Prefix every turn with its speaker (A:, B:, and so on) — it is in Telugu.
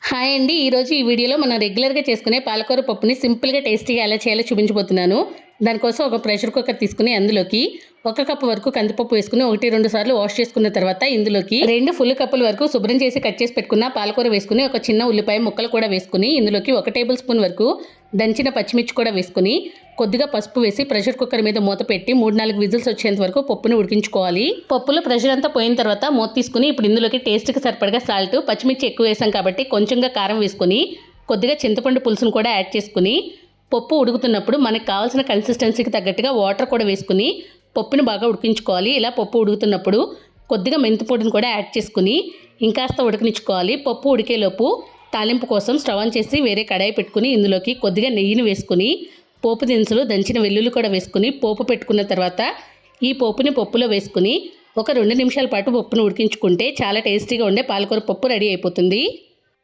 A: హాయ్ అండి. ఈరోజు ఈ వీడియోలో మనం రెగ్యులర్గా చేసుకునే పాలకూర పప్పుని సింపుల్గా టేస్టీగా ఎలా చేయాలో చూపించబోతున్నాను. దానికోసం ఒక ప్రెషర్ కుక్కర్ తీసుకుని అందులోకి 1 కప్పు వరకు కందిపప్పు వేసుకుని 1-2 సార్లు వాష్ చేసుకున్న తర్వాత ఇందులోకి 2 ఫుల్ కప్పుల వరకు శుభ్రం చేసి కట్ చేసి పెట్టుకున్న పాలకూర వేసుకుని ఒక చిన్న ఉల్లిపాయ ముక్కలు కూడా వేసుకుని ఇందులోకి 1 టేబుల్ స్పూన్ వరకు దంచిన పచ్చిమిర్చి కూడా వేసుకుని కొద్దిగా పసుపు వేసి ప్రెషర్ కుక్కర్ మీద మూత పెట్టి 3-4 విజిల్స్ వచ్చేంత వరకు పప్పుని ఉడికించుకోవాలి. పప్పులో ప్రెషర్ అంతా పోయిన తర్వాత మూత తీసుకుని ఇప్పుడు ఇందులోకి టేస్ట్కి సరిపడగా సాల్ట్, పచ్చిమిర్చి ఎక్కువ వేసాం కాబట్టి కొంచెంగా కారం వేసుకుని కొద్దిగా చింతపండు పులుసును కూడా యాడ్ చేసుకుని పప్పు ఉడుకుతున్నప్పుడు మనకు కావాల్సిన కన్సిస్టెన్సీకి తగ్గట్టుగా వాటర్ కూడా వేసుకుని పప్పుని బాగా ఉడికించుకోవాలి. ఇలా పప్పు ఉడుకుతున్నప్పుడు కొద్దిగా మెంతి పొడిని కూడా యాడ్ చేసుకుని ఇంకాస్త ఉడకనిచ్చుకోవాలి. పప్పు ఉడికేలోపు తాలింపు కోసం స్టవ్ ఆన్ చేసి వేరే కడాయి పెట్టుకుని ఇందులోకి కొద్దిగా నెయ్యిని వేసుకుని పోపు దినుసులు, దంచిన వెల్లుల్లి కూడా వేసుకుని పోపు పెట్టుకున్న తర్వాత ఈ పోపుని పప్పులో వేసుకుని ఒక 2 నిమిషాల పాటు పప్పును ఉడికించుకుంటే చాలా టేస్టీగా ఉండే పాలకూర పప్పు రెడీ అయిపోతుంది.